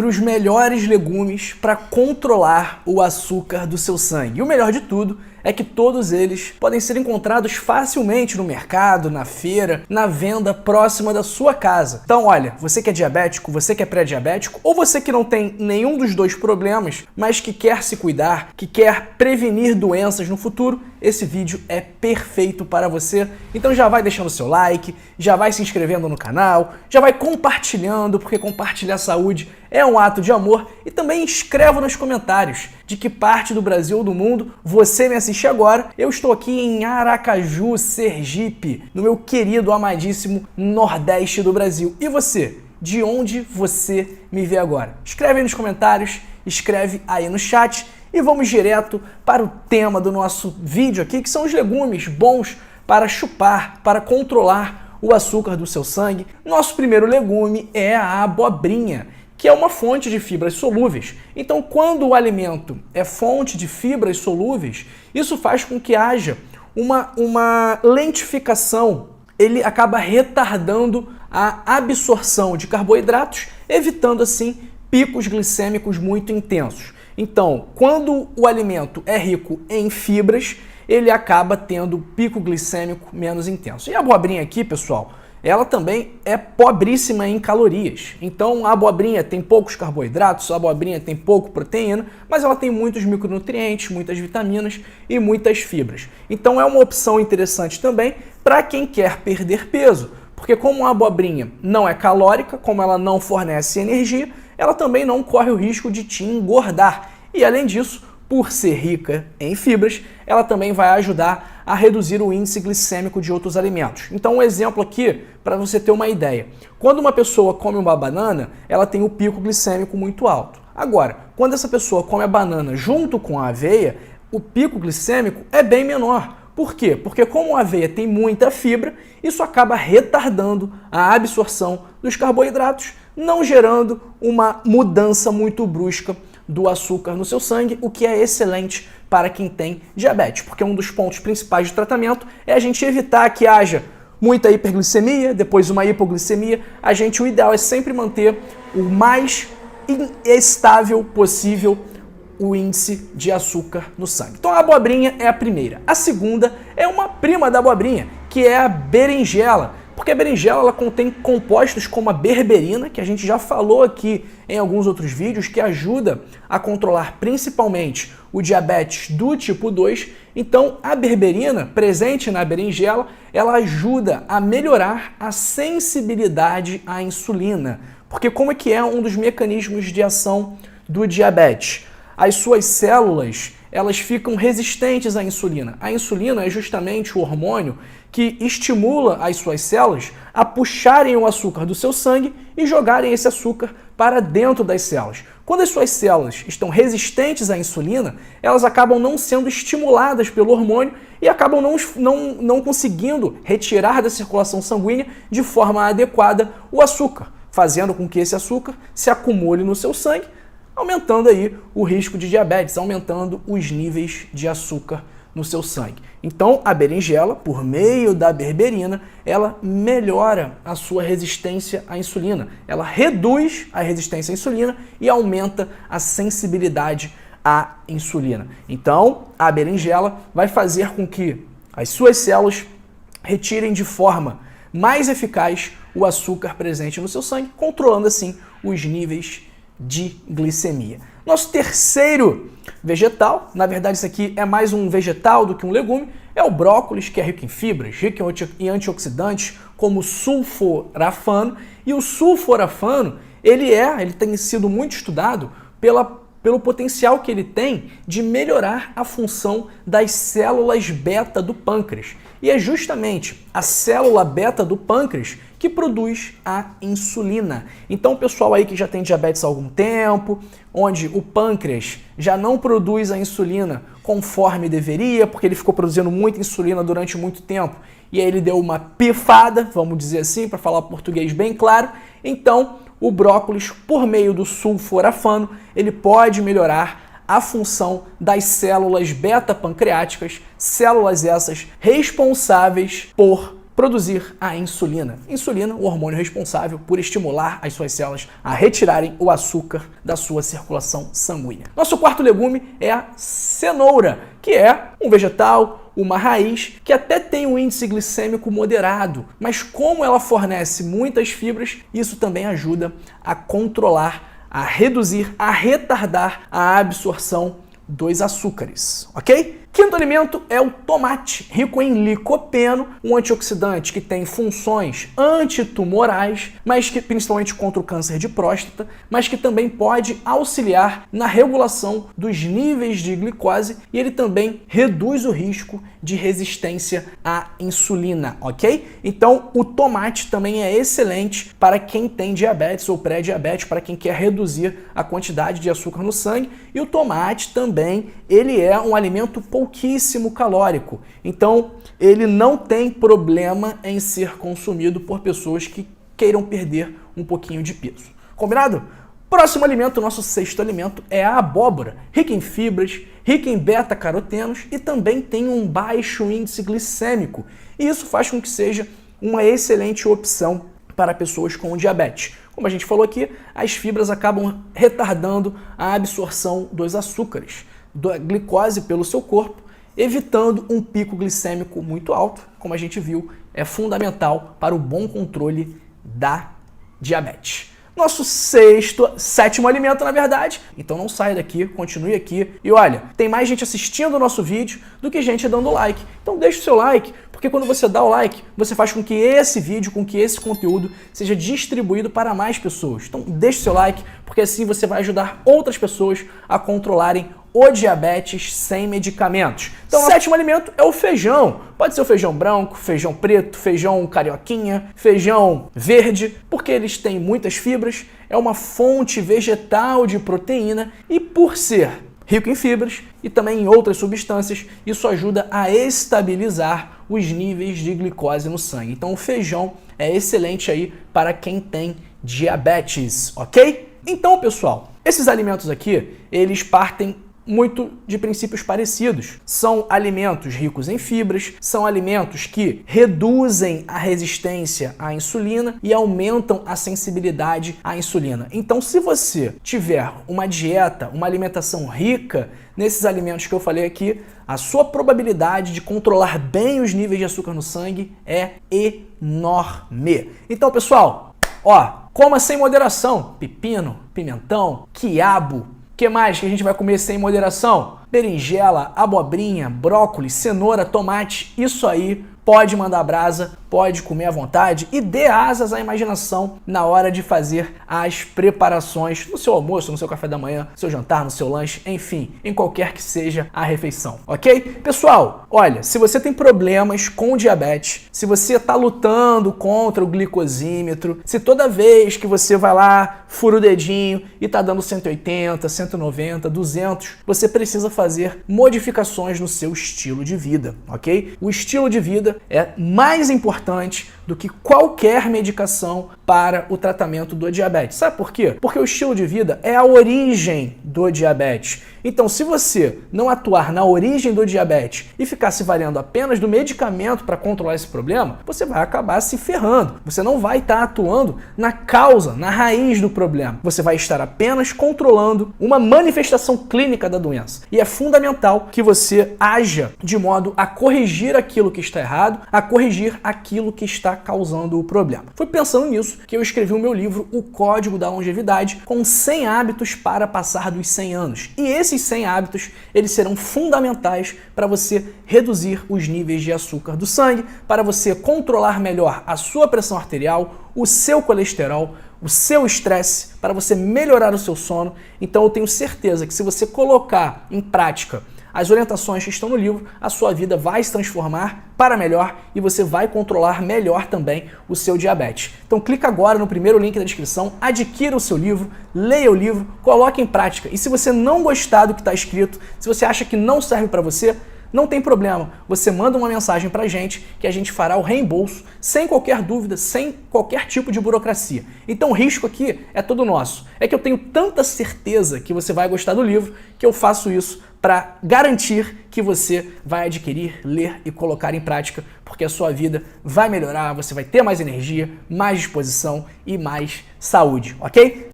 para os melhores legumes para controlar o açúcar do seu sangue. E o melhor de tudo é que todos eles podem ser encontrados facilmente no mercado, na feira, na venda próxima da sua casa. Então, olha, você que é diabético, você que é pré-diabético, ou você que não tem nenhum dos dois problemas, mas que quer se cuidar, que quer prevenir doenças no futuro, esse vídeo é perfeito para você. Então já vai deixando seu like, já vai se inscrevendo no canal, já vai compartilhando, porque compartilhar saúde é um ato de amor, e também escreva nos comentários de que parte do Brasil ou do mundo você me assiste agora. Eu estou aqui em Aracaju, Sergipe, no meu querido, amadíssimo Nordeste do Brasil. E você? De onde você me vê agora? Escreve aí nos comentários, escreve aí no chat e vamos direto para o tema do nosso vídeo aqui, que são os legumes bons para chupar, para controlar o açúcar do seu sangue. Nosso primeiro legume é a abobrinha, que é uma fonte de fibras solúveis. Então, quando o alimento é fonte de fibras solúveis, isso faz com que haja uma lentificação. Ele acaba retardando a absorção de carboidratos, evitando assim picos glicêmicos muito intensos. Então, quando o alimento é rico em fibras, ele acaba tendo pico glicêmico menos intenso. E a abobrinha aqui, pessoal, ela também é pobríssima em calorias. Então a abobrinha tem poucos carboidratos, a abobrinha tem pouco proteína, mas ela tem muitos micronutrientes, muitas vitaminas e muitas fibras. Então é uma opção interessante também para quem quer perder peso, porque como a abobrinha não é calórica, como ela não fornece energia, ela também não corre o risco de te engordar. E além disso, por ser rica em fibras, ela também vai ajudar a reduzir o índice glicêmico de outros alimentos. Então, um exemplo aqui, para você ter uma ideia. Quando uma pessoa come uma banana, ela tem o pico glicêmico muito alto. Agora, quando essa pessoa come a banana junto com a aveia, o pico glicêmico é bem menor. Por quê? Porque como a aveia tem muita fibra, isso acaba retardando a absorção dos carboidratos, não gerando uma mudança muito brusca do açúcar no seu sangue, o que é excelente para quem tem diabetes, porque um dos pontos principais de tratamento é a gente evitar que haja muita hiperglicemia, depois uma hipoglicemia. O ideal é sempre manter o mais estável possível o índice de açúcar no sangue. Então a abobrinha é a primeira. A segunda é uma prima da abobrinha, que é a berinjela. Porque a berinjela ela contém compostos como a berberina, que a gente já falou aqui em alguns outros vídeos, que ajuda a controlar principalmente o diabetes do tipo 2. Então a berberina, presente na berinjela, ela ajuda a melhorar a sensibilidade à insulina. Porque como é que é um dos mecanismos de ação do diabetes? As suas células, elas ficam resistentes à insulina. A insulina é justamente o hormônio que estimula as suas células a puxarem o açúcar do seu sangue e jogarem esse açúcar para dentro das células. Quando as suas células estão resistentes à insulina, elas acabam não sendo estimuladas pelo hormônio e acabam não conseguindo retirar da circulação sanguínea de forma adequada o açúcar, fazendo com que esse açúcar se acumule no seu sangue, aumentando aí o risco de diabetes, aumentando os níveis de açúcar no seu sangue. Então, a berinjela, por meio da berberina, ela melhora a sua resistência à insulina. Ela reduz a resistência à insulina e aumenta a sensibilidade à insulina. Então, a berinjela vai fazer com que as suas células retirem de forma mais eficaz o açúcar presente no seu sangue, controlando assim os níveis de glicemia. Nosso terceiro vegetal, na verdade isso aqui é mais um vegetal do que um legume, é o brócolis, que é rico em fibras, rico em antioxidantes como sulforafano. E o sulforafano, ele tem sido muito estudado pelo potencial que ele tem de melhorar a função das células beta do pâncreas. E é justamente a célula beta do pâncreas que produz a insulina. Então, o pessoal aí que já tem diabetes há algum tempo, onde o pâncreas já não produz a insulina conforme deveria, porque ele ficou produzindo muita insulina durante muito tempo, e aí ele deu uma pifada, vamos dizer assim, para falar português bem claro. Então, o brócolis, por meio do sulforafano, ele pode melhorar a função das células beta-pancreáticas, células essas responsáveis por produzir a insulina. Insulina, o hormônio responsável por estimular as suas células a retirarem o açúcar da sua circulação sanguínea. Nosso quarto legume é a cenoura, que é um vegetal, uma raiz, que até tem um índice glicêmico moderado, mas como ela fornece muitas fibras, isso também ajuda a controlar, a reduzir, a retardar a absorção dos açúcares, ok? Quinto alimento é o tomate, rico em licopeno, um antioxidante que tem funções antitumorais, mas que principalmente contra o câncer de próstata, mas que também pode auxiliar na regulação dos níveis de glicose e ele também reduz o risco de resistência à insulina, ok? Então, o tomate também é excelente para quem tem diabetes ou pré-diabetes, para quem quer reduzir a quantidade de açúcar no sangue, e o tomate também, ele é um alimento pouquíssimo calórico, então ele não tem problema em ser consumido por pessoas que queiram perder um pouquinho de peso. Combinado? Próximo alimento, nosso sexto alimento, é a abóbora, rica em fibras, rica em beta-carotenos e também tem um baixo índice glicêmico. E isso faz com que seja uma excelente opção para pessoas com diabetes. Como a gente falou aqui, as fibras acabam retardando a absorção dos açúcares, da glicose pelo seu corpo, evitando um pico glicêmico muito alto, como a gente viu, é fundamental para o bom controle da diabetes. Nosso sétimo alimento, na verdade. Então não saia daqui, continue aqui. E olha, tem mais gente assistindo o nosso vídeo do que gente dando like. Então deixa o seu like, porque quando você dá o like, você faz com que esse vídeo, com que esse conteúdo seja distribuído para mais pessoas. Então deixa o seu like, porque assim você vai ajudar outras pessoas a controlarem o diabetes sem medicamentos. Então, o sétimo alimento é o feijão. Pode ser o feijão branco, feijão preto, feijão carioquinha, feijão verde, porque eles têm muitas fibras, é uma fonte vegetal de proteína e por ser rico em fibras e também em outras substâncias, isso ajuda a estabilizar os níveis de glicose no sangue. Então, o feijão é excelente aí para quem tem diabetes, ok? Então, pessoal, esses alimentos aqui, eles partem muito de princípios parecidos. São alimentos ricos em fibras, são alimentos que reduzem a resistência à insulina e aumentam a sensibilidade à insulina. Então, se você tiver uma dieta, uma alimentação rica nesses alimentos que eu falei aqui, a sua probabilidade de controlar bem os níveis de açúcar no sangue é enorme. Então, pessoal, coma sem moderação. Pepino, pimentão, quiabo. O que mais que a gente vai comer sem moderação? Berinjela, abobrinha, brócolis, cenoura, tomate, isso aí pode mandar brasa, pode comer à vontade e dê asas à imaginação na hora de fazer as preparações no seu almoço, no seu café da manhã, no seu jantar, no seu lanche, enfim, em qualquer que seja a refeição, ok? Pessoal, olha, se você tem problemas com diabetes, se você está lutando contra o glicosímetro, se toda vez que você vai lá, fura o dedinho e está dando 180, 190, 200, você precisa fazer modificações no seu estilo de vida, ok? O estilo de vida é mais importante do que qualquer medicação para o tratamento do diabetes. Sabe por quê? Porque o estilo de vida é a origem do diabetes. Então, se você não atuar na origem do diabetes e ficar se valendo apenas do medicamento para controlar esse problema, você vai acabar se ferrando. Você não vai estar atuando na causa, na raiz do problema. Você vai estar apenas controlando uma manifestação clínica da doença. E é fundamental que você haja de modo a corrigir aquilo que está errado, a corrigir aquilo que está causando o problema. Foi pensando nisso que eu escrevi o meu livro O Código da Longevidade, com 100 hábitos para passar dos 100 anos. E esses 100 hábitos, eles serão fundamentais para você reduzir os níveis de açúcar do sangue, para você controlar melhor a sua pressão arterial, o seu colesterol, o seu estresse, para você melhorar o seu sono. Então eu tenho certeza que se você colocar em prática as orientações que estão no livro, a sua vida vai se transformar para melhor e você vai controlar melhor também o seu diabetes. Então clica agora no primeiro link da descrição, adquira o seu livro, leia o livro, coloque em prática. E se você não gostar do que está escrito, se você acha que não serve para você, não tem problema. Você manda uma mensagem pra gente que a gente fará o reembolso sem qualquer dúvida, sem qualquer tipo de burocracia. Então o risco aqui é todo nosso. É que eu tenho tanta certeza que você vai gostar do livro que eu faço isso para garantir que você vai adquirir, ler e colocar em prática, porque a sua vida vai melhorar, você vai ter mais energia, mais disposição e mais saúde, ok?